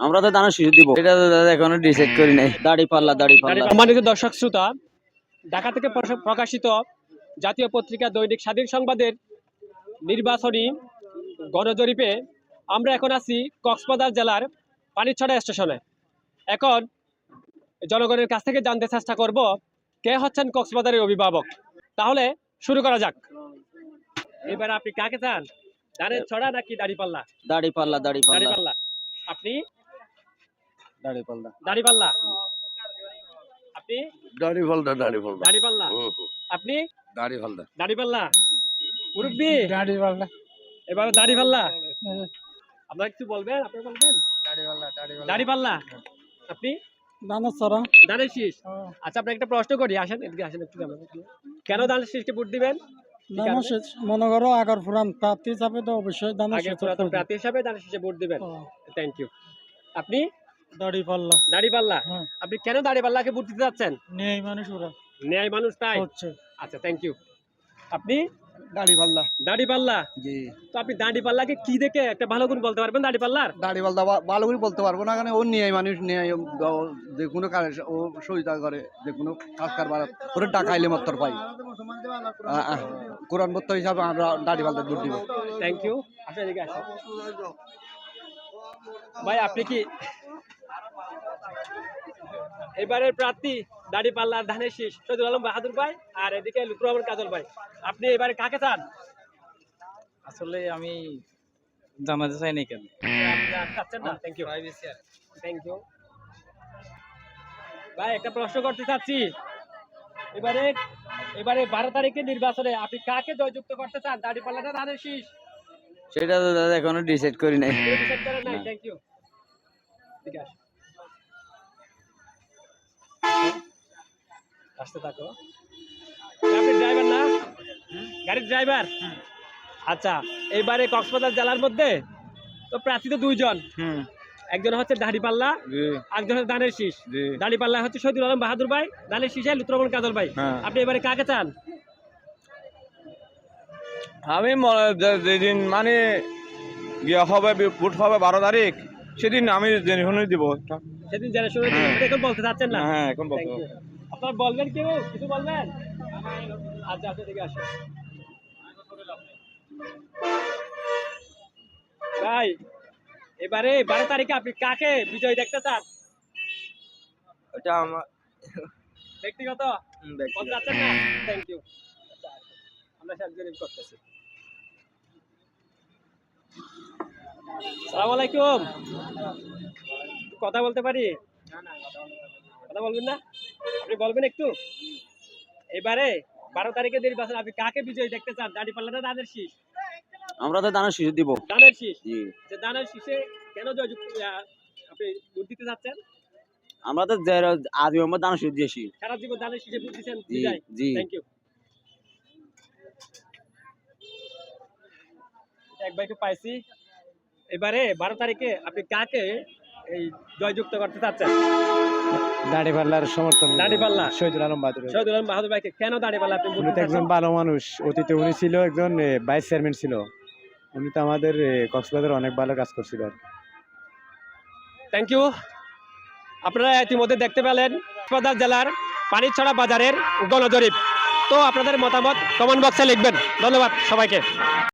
আমরা তো দানা শিশু দিব, এটা তো দাদা এখনো ডিসাইড করি নাই। দাড়ি পাল্লা। সম্মানিত দর্শক শ্রোতা, ঢাকা থেকে প্রকাশিত জাতীয় পত্রিকা দৈনিক স্বাধীন সংবাদের নির্বাচনী গণজরিপে আমরা এখন আছি কক্সবাজার জেলার পানিছড়া স্টেশনে। এখন জনগণের কাছ থেকে জানতে চেষ্টা করব কে হচ্ছেন কক্সবাজারের অভিভাবক। তাহলে শুরু করা যাক। এবার আপনি কাকে চান, ধানের ছড়া নাকি দাড়িপাল্লা? দাড়ি দাড়িপাল্লা। আপনি দাড়িপাল্লা। আপনি দাড়িপাল্লা। আপনি দাড়িপাল্লা। মুরব্বি এবার দাড়িপাল্লা। আপনারা কিছু বলবেন? আপনি বলবেন দাড়িপাল্লা। আপনি ধানের শীষ। আচ্ছা, আপনাকে একটা প্রশ্ন করি, আসেন এদিকে আসেন একটু। কেন ধানের শীষকে ভোট দিবেন? মনে করো আগর পুরান প্রার্থী হিসাবে তো অবশ্যই পুরাতন প্রার্থী হিসাবে ধানের শীষে ভোট দিবেন। Thank you. আপনি দাড়িপাল্লা। আপনি কেন দাড়িপাল্লাকে ভোট দিতে যাচ্ছেন? ন্যায় মানুষ তাই। আচ্ছা, থ্যাংক ইউ। আপনি দাড়িপাল্লা। জি। তো আপনি দাড়িপাল্লাকে কি দেখে একটা ভালো গুণ বলতে পারবেন দাড়িপাল্লার? দাড়িপাল্লা ভালো করে বলতে পারবো না, কারণ ও ন্যায় মানুষ, ন্যায় যে কোনো কাজ ও সহিতা করে, যে কোনো কাজ কারবার করে টাকা এলে মাত্র পাই। কোরআন বক্তা হিসাবে আমরা দাড়িপাল্লা ভোট দিব। Thank you. আচ্ছা, এদিকে আসেন ভাই। আপনি কি এবারের প্রার্থী দাড়িপাল্লা ধানের শীষ শহীদুল আলম বাহাদুর ভাই, আর এদিকে লুৎফর রহমান কাজল ভাই, আপনি এবারে কাকে চান? আসলে আমি জানাতে চাই না কেন। থ্যাংক ইউ ভাই। একটা প্রশ্ন করতে চাচ্ছি, এবারে 12 তারিখে নির্বাচনে আপনি কাকে জয়যুক্ত করতে চান, দাড়িপাল্লা না ধানের শীষ? সেটা তো দাদা এখনো ডিসাইড করি নাই। Thank you. ঠিক আছে, আসতে থাকো। আপনি ড্রাইভার না, গাড়ির ড্রাইভার? আচ্ছা, এইবারে কক্সবাজার জেলার মধ্যে তো প্রার্থী তো দুইজন, একজন হচ্ছে দাড়িপাল্লা, একজন হচ্ছে ধানের শীষ। দাড়িপাল্লা হচ্ছে শহীদুল আলম বাহাদুর ভাই, ধানের শীষে লুৎফর রহমান কাজল ভাই। আপনি এবারে কাকে চান? আমি যেদিন মানে হবে ভোট হবে 12 তারিখ, সেদিন আমি জেনে শুনে দিব। সেদিন জেনে শুনে এখন বলতে চাচ্ছেন না? হ্যাঁ, এখন বলতে। আপনারা বলবেন, কেউ কিছু বলবেন? আচ্ছা, ঠিক আছে ভাই। এবারে 12 তারিখে আপনি কাকে বিজয় দেখতে চান? ওটা আমার ব্যক্তিগত বলতে চাচ্ছেন না? Thank you. আমরা সার্জরিং করতেছি। আসসালামু আলাইকুম। কথা বলতে পারি? কথা বলবেন না? আপনি বলবেন একটু। এবারে 12 তারিখে নির্বাচন, আপনি কাকে বিজয়ী দেখতে চান, দাড়িপাল্লা না ধানের শীষ? আমরা তো দানা শিশু দিব। ধানের শীষ। জি। যে ধানের শীষে কেন জয়যুক্ত আপনি ভোট দিতে যাচ্ছেন? আমরা তো আজীবন দানা শিশু দিয়েছি। সারা জীবন ধানের শীষে ভোট দিয়েছেন। জি। Thank you. এক ভাইকে পাইছি। এবারে 12 তারিখে আপনি কাকে এই জয়যুক্ত করতে চাচ্ছেন? দাড়িপাল্লার সমর্থন। দাড়িপাল্লা, শহীদুল আলম বাহাদুর। শহীদুল আলম বাহাদুর ভাইকে কেন দাড়িপাল্লা আপনি ভোট উনি তো দিতে একজন চাচ্ছেন? ভালো মানুষ, অতীতে উনি ছিল একজন ভাইস চেয়ারম্যান ছিল। উনি তো আমাদের কক্সবাজারে অনেক ভালো কাজ করছিল আর কি। Thank you. আপনারা ইতিমধ্যে দেখতে পেলেন কক্সবাজার জেলার পানিছড়া বাজারের গণজরিপ। তো আপনাদের মতামত কমেন্ট বক্সে লিখবেন। ধন্যবাদ সবাইকে।